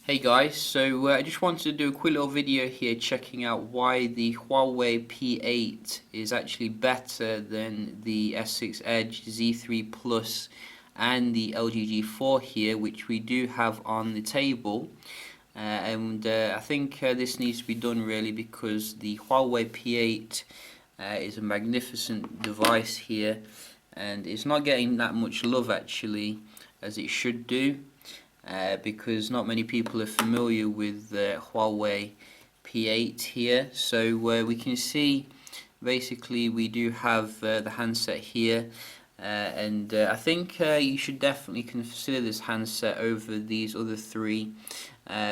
Hey guys, so I just wanted to do a quick little video here checking out why the Huawei P8 is actually better than the S6 Edge, Z3 Plus and the LG G4 here, which we do have on the table. I think this needs to be done really because the Huawei P8 is a magnificent device here, and it's not getting that much love actually as it should do. Because not many people are familiar with the Huawei P8 here. So we can see basically we do have the handset here, I think you should definitely consider this handset over these other three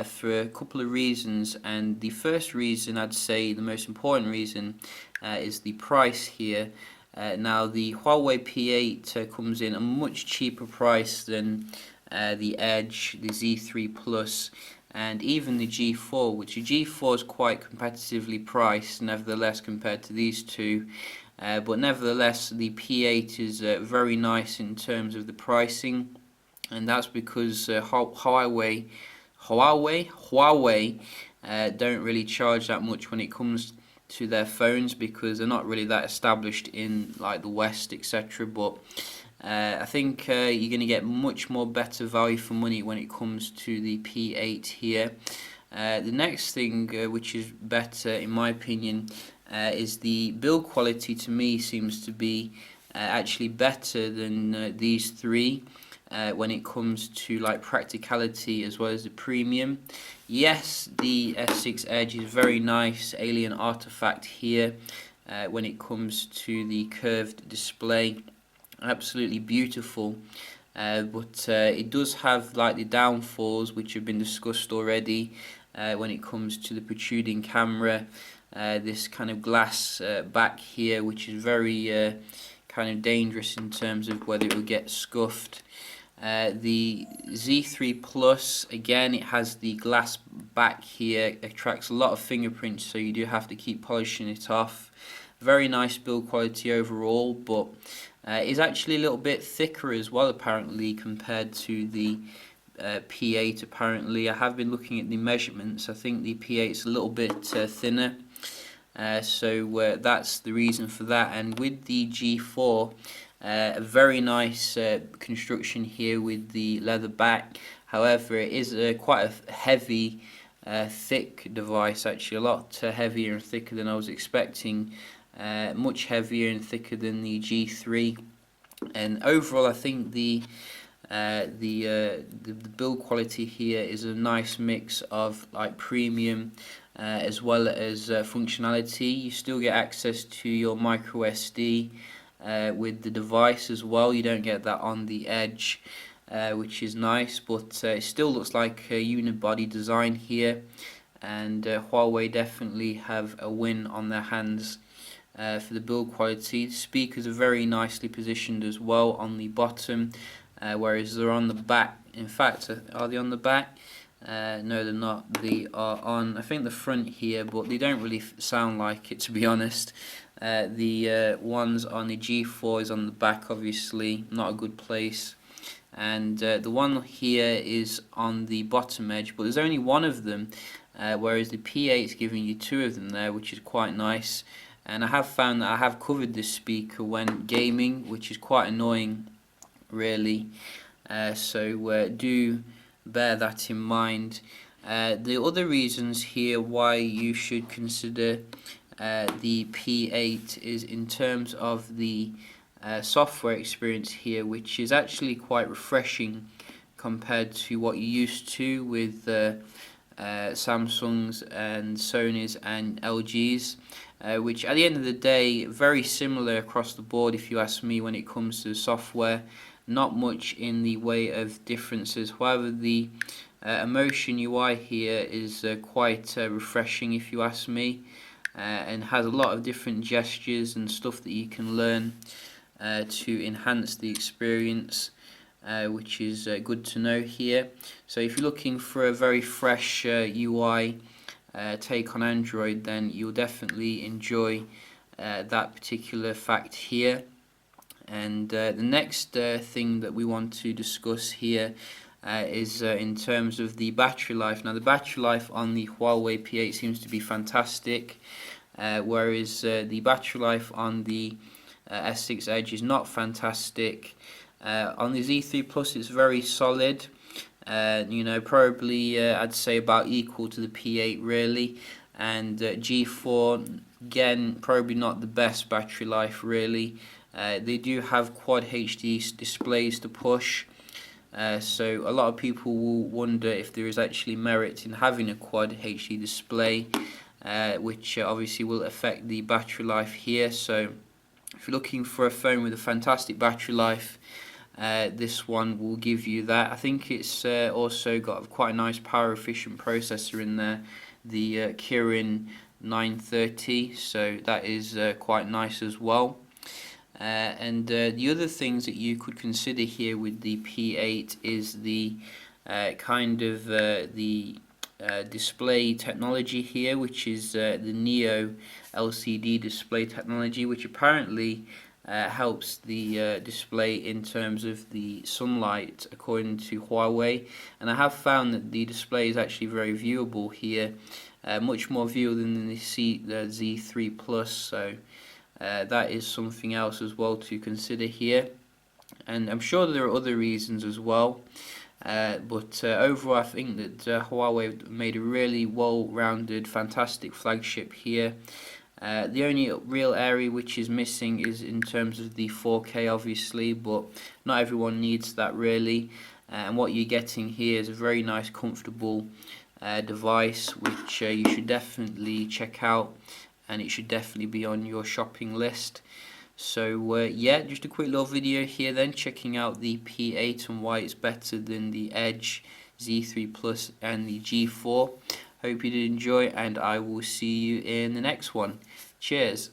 for a couple of reasons. And the first reason, I'd say the most important reason, is the price here. Now the Huawei P8 comes in a much cheaper price than the Edge, the Z3 Plus, and even the G4, which the G4 is quite competitively priced nevertheless compared to these two. But nevertheless, the P8 is very nice in terms of the pricing, and that's because Huawei don't really charge that much when it comes to their phones because they're not really that established in like the West, etc. But I think you're going to get much more better value for money when it comes to the P8 here. The next thing which is better in my opinion is the build quality. To me seems to be actually better than these three when it comes to like practicality as well as the premium. Yes, the S6 Edge is very nice, alien artifact here when it comes to the curved display. Absolutely beautiful, but it does have like the downfalls which have been discussed already when it comes to the protruding camera, this kind of glass back here which is very kind of dangerous in terms of whether it will get scuffed. The Z3 Plus, again, it has the glass back here, attracts a lot of fingerprints, so you do have to keep polishing it off. Very nice build quality overall, but is actually a little bit thicker as well apparently compared to the P8 apparently. I have been looking at the measurements. I think the P8 is a little bit thinner, so that's the reason for that. And with the G4, a very nice construction here with the leather back. However, it is quite a heavy, thick device, actually a lot heavier and thicker than I was expecting. Much heavier and thicker than the G3, and overall I think the build quality here is a nice mix of like premium as well as functionality. You still get access to your micro SD with the device as well. You don't get that on the Edge, which is nice, but it still looks like a unibody design here, and Huawei definitely have a win on their hands for the build quality. The speakers are very nicely positioned as well on the bottom, whereas they're on the back. In fact, are they on the back? No, they're not. They are on, I think, the front here, but they don't really sound like it, to be honest. The ones on the G4 is on the back, obviously, not a good place. And the one here is on the bottom edge, but there's only one of them, whereas the P8 is giving you two of them there, which is quite nice. And I have found that I have covered this speaker when gaming, which is quite annoying really, so do bear that in mind. The other reasons here why you should consider the P8 is in terms of the software experience here, which is actually quite refreshing compared to what you're used to with Samsungs and Sonys and LGs, which at the end of the day very similar across the board if you ask me when it comes to software. Not much in the way of differences. However, the Emotion UI here is quite refreshing if you ask me, and has a lot of different gestures and stuff that you can learn to enhance the experience, which is good to know here. So if you're looking for a very fresh UI take on Android, then you'll definitely enjoy that particular fact here. And the next thing that we want to discuss here is in terms of the battery life. Now the battery life on the Huawei P8 seems to be fantastic, whereas the battery life on the S6 Edge is not fantastic. On the Z3 Plus it's very solid. Probably I'd say about equal to the P8 really, and G4 again probably not the best battery life really. They do have Quad HD displays to push, so a lot of people will wonder if there is actually merit in having a Quad HD display, which obviously will affect the battery life here. So if you're looking for a phone with a fantastic battery life, this one will give you that. I think it's also got quite a nice power efficient processor in there, the Kirin 930, so that is quite nice as well. And the other things that you could consider here with the P8 is the display technology here, which is the Neo LCD display technology, which apparently helps the display in terms of the sunlight, according to Huawei. And I have found that the display is actually very viewable here, much more viewable than the Z3 Plus. So that is something else as well to consider here. And I'm sure there are other reasons as well. But overall, I think that Huawei made a really well-rounded, fantastic flagship here. The only real area which is missing is in terms of the 4K, obviously, but not everyone needs that really. And what you're getting here is a very nice, comfortable device, which you should definitely check out, and it should definitely be on your shopping list. So yeah, just a quick little video here then, checking out the P8 and why it's better than the Edge, Z3 Plus and the G4. Hope you did enjoy, and I will see you in the next one. Cheers.